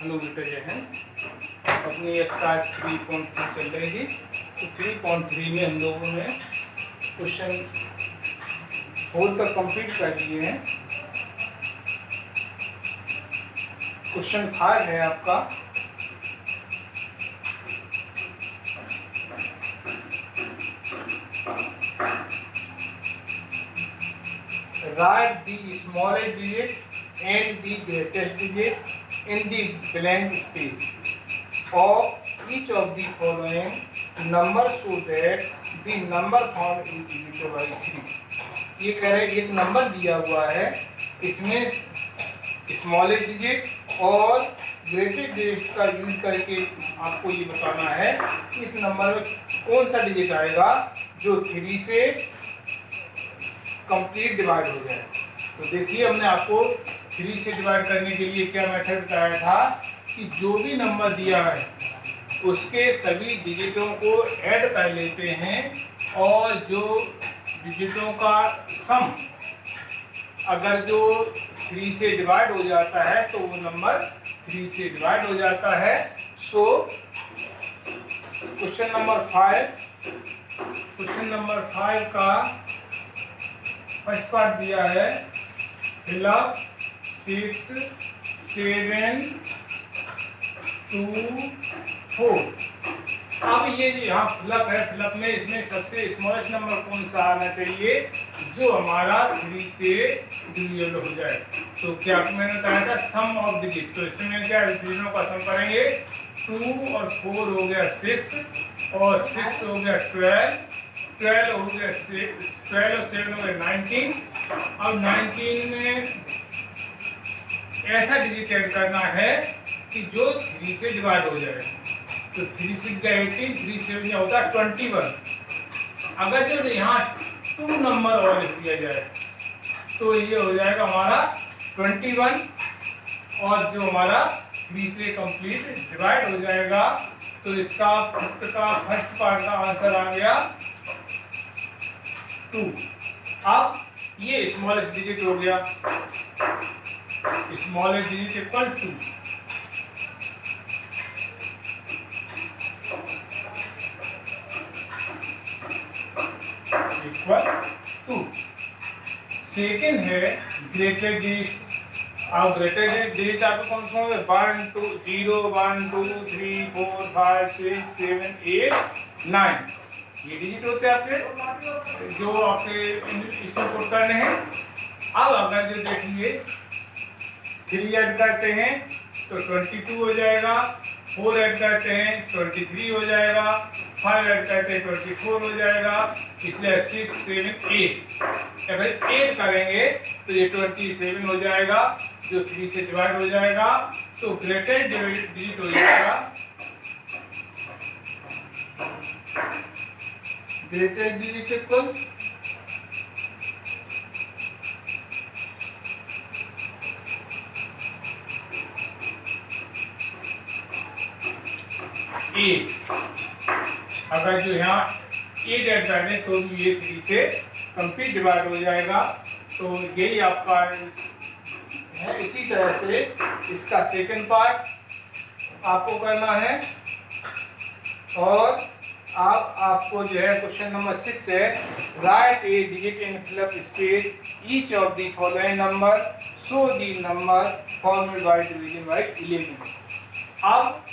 Nanometre जो है अपनी एक्सरसाइज 3.3 चल रही थी। तो 3.3 में हम लोगों ने क्वेश्चन 4 तक कंप्लीट कर लिए हैं। क्वेश्चन 5 है आपका, write the smallest digit and the greatest digit in the blank space of each of the following numbers so that the number found is divisible by 3। ये कह रहे एक नंबर दिया हुआ है, इसमें स्मॉलेस्ट डिजिट और ग्रेटेस्ट डिजिट का यूज करके आपको ये बताना है कि इस नंबर में कौन सा डिजिट आएगा जो 3 से कंप्लीट डिवाइड हो जाए। तो देखिए हमने आपको 3 से डिवाइड करने के लिए क्या मेथड बताया था कि जो भी नंबर दिया है उसके सभी डिजिटों को ऐड कर लेते हैं और जो डिजिटों का सम अगर जो 3 से डिवाइड हो जाता है तो वो नंबर 3 से डिवाइड हो जाता है। सो क्वेश्चन नंबर 5 का फर्स्ट पार्ट दिया है, फिल अप 6 7 2 4। अब ये यहाँ फिलअप है, फिलअप में इसमें सबसे स्मॉलेस्ट नंबर कौन सा आना चाहिए जो हमारा 3 से डिविजिबल हो जाए। तो क्या मैंने बताया था सम ऑफ डिजिट, तो इसमें क्या डिजिटों का सम करेंगे, 2 और 4 हो गया 6 और 6 हो गया 12, 12 हो गया 12 और 7 हो गया 19। अब 19 में ऐसा डिजिट ऐड करना है कि जो 3 से डिवाइड हो जाए। तो 3 6 का 18, 3 7 का होता है 21। अगर जो यहाँ 2 नंबर और लिख दिया जाए तो ये हो जाएगा हमारा 21 और जो हमारा 3 से कंप्लीट डिवाइड हो जाएगा। तो इसका फर्स्ट पार्ट का आंसर आ गया 2। अब ये स्मॉलेस्ट डिजिट हो गया, smallest digit equal 2। Equal 2। Second है ग्रेटेस्ट डिजिट। अब ग्रेटेस्ट डिजिट आपको कौन सा होंगे, 1 2 0 1 2 3 4 5 6 7 8 9। ये डिजिट होते हैं आपके जो आपके इसमें पुट करने हैं। अब अगर जो देखिए 3 ऐड करते हैं तो 22 हो जाएगा, 4 ऐड करते हैं 23 हो जाएगा, 5 ऐड करते हैं 24 हो जाएगा, इसलिए 6 7 8। अगर 8 करेंगे तो ये 27 हो जाएगा जो 3 से डिवाइड हो जाएगा। तो ग्रेटेस्ट डिजिट हो जाएगा, ग्रेटेस्ट डिजिट इक्वल 8। अगर जो यहाँ 8 ऐड कर दें तो ये 3 से कंप्लीट डिवाइड हो जाएगा। तो यही आपका है। इसी तरह से इसका सेकंड पार्ट आपको करना है और आपको जो है क्वेश्चन नंबर 6 है, right A digit in fill up space each of the following number so the number formed by division bye 11। अब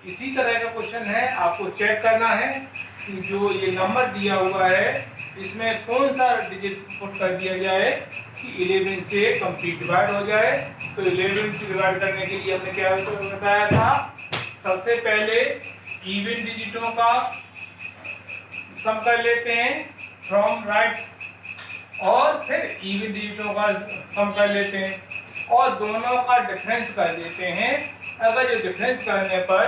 इसी तरह का क्वेश्चन है, आपको चेक करना है कि जो ये नंबर दिया हुआ है इसमें कौन सा डिजिट पुट कर दिया जाए कि 11 से कंप्लीट डिवाइड हो जाए। तो 11 से डिवाइड करने के लिए हमने क्या बताया था, सबसे पहले इवन डिजिटों का सम कर लेते हैं फ्रॉम राइट्स और फिर इवन डिजिटों का सम कर लेते हैं और दोनों का डिफरेंस कर देते हैं। अगर जो डिफरेंस करने पर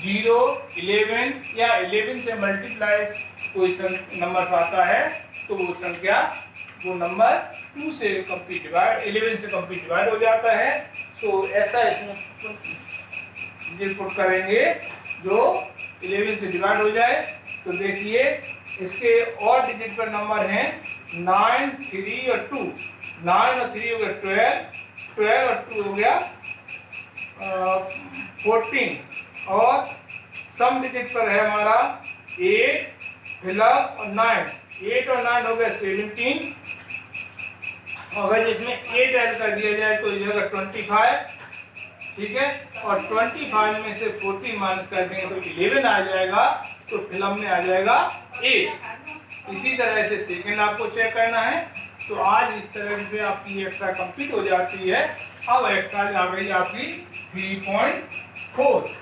0 11 या 11 से मल्टीप्लाई कोई नंबर आता है तो वो संख्या वो नंबर 2 से कंप्लीट डिवाइड 11 से कंप्लीट डिवाइड हो जाता है। सो ऐसा इसमें पुट करेंगे जो 11 से डिवाइड हो जाए। तो देखिए इसके और डिजिट पर नंबर हैं 9 3 और 2। 9 और 3 हो गया 12, 12 और 2 हो गया 14 और सम डिजिट पर है हमारा 8, 12 और 9। 8 और 9 हो गया 17। अगर जिसमें 8 ऐड कर दिया जाए तो ये होगा 25, ठीक है। और 25 में से 14 माइनस कर देंगे तो 11 आ जाएगा, तो फिल्म में आ जाएगा 8। इसी तरह से सेकंड आपको चेक करना है। तो आज इस तरह से आपकी एक्सरसाइज कंप्लीट हो जाती है। अब एक्सरसाइज आ गई आपकी 3.4।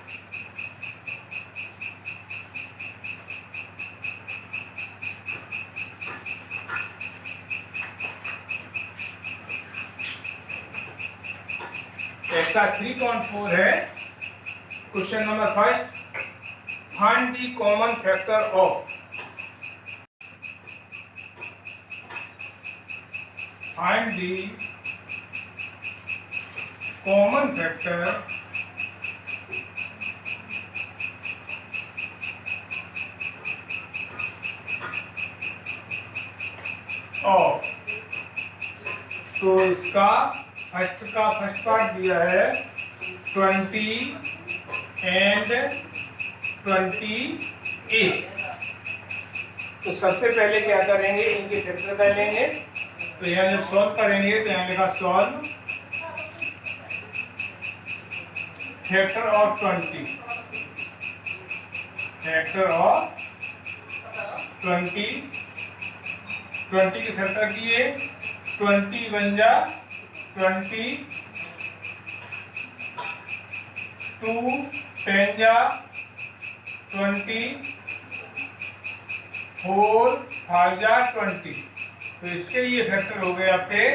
एक्सरसाइज 3.4 है। Question number first, find the common factor of, find the common factor of. तो इसका फर्स्ट पार्ट दिया है 20 एंड 28। तो सबसे पहले क्या करेंगे, इनके फैक्टर कर लेंगे। तो यहाँ जब सॉल्व करेंगे तो यहाँ लिखा solve factor of 20, factor of 20 के फैक्टर किए, 20 बन जा 20, 2 10 जा 20, 4 5 जा 20। तो इसके ये फैक्टर हो गए आपके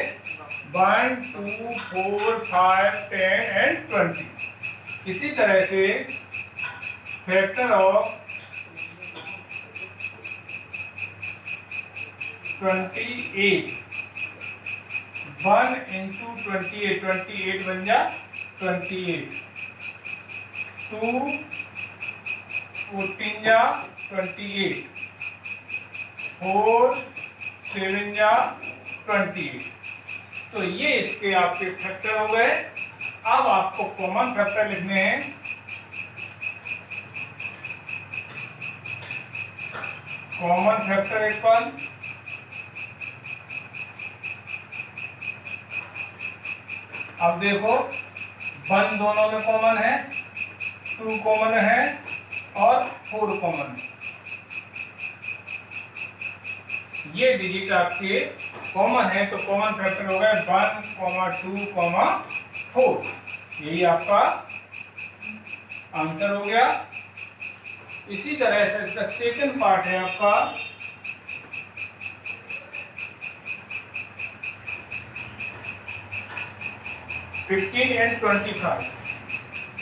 1 2 4 5 10 एंड 20। इसी तरह से फैक्टर ऑफ 28, 1 into 28, 28 बन जा 28, 2 14 जा 28, 4 7 जा 28। तो ये इसके आपके फैक्टर हो गए। अब आपको कॉमन फैक्टर लिखने हैं। कॉमन फैक्टर इक्वल अब देखो 1 दोनों में कॉमन है, 2 कॉमन है और 4 कॉमन है। ये डिजिट आपके कॉमन है, तो कॉमन फैक्टर हो गए 1, 2, 4। यही आपका आंसर हो गया। इसी तरह से इसका सेकंड पार्ट है आपका 15 and 25,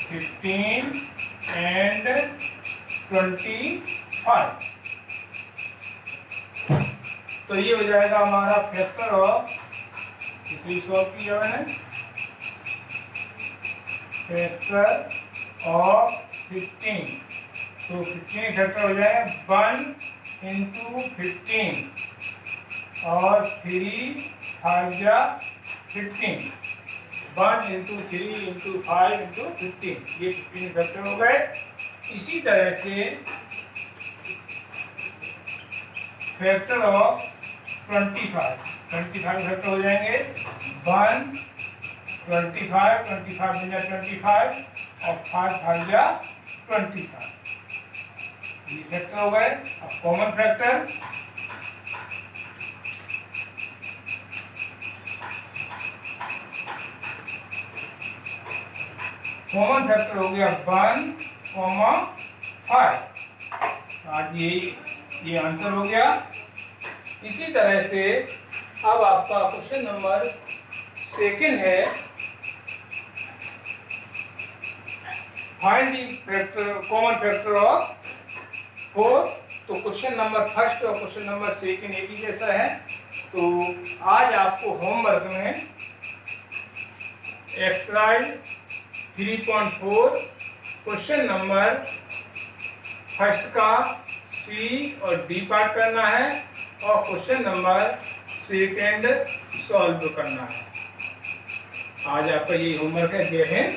15 and 25। तो ये हो जाएगा हमारा फैक्टर ऑफ, इसे सॉल्व किया मैंने, फैक्टर ऑफ 15। तो 15 फैक्टर हो जाएगा 1 into 15 और 3 5 जा 15, 1 into 3 into 5 into 15। ये 15 फैक्टर हो गए। इसी तरह से फैक्टर ऑफ 25 फैक्टर हो जाएंगे 1 25 25 बन जा 25 और 5 भाग जा 25। ये फैक्टर हो गए। अब कॉमन फैक्टर हो गया 1, 5। आज ये आंसर हो गया। इसी तरह से अब आपका क्वेश्चन नंबर सेकंड है, find the factor common factor of 4। तो क्वेश्चन नंबर फर्स्ट और क्वेश्चन नंबर सेकंड एक ही जैसा है। तो आज आपको होमवर्क में एक्सरसाइज 3.4 क्वेश्चन नंबर फर्स्ट का सी और डी पार्ट करना है और क्वेश्चन नंबर सेकंड सॉल्व करना है। आज आपका ये होमवर्क है। जय Hind.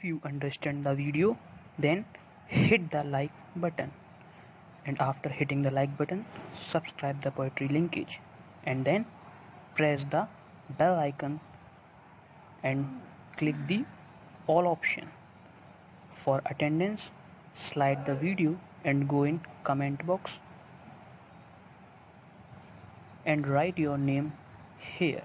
If you understand the video, then hit the like button, and after hitting the like button, subscribe the Poetry Linkage, and then press the bell icon and click the all option. For attendance, slide the video and go in comment box and write your name here.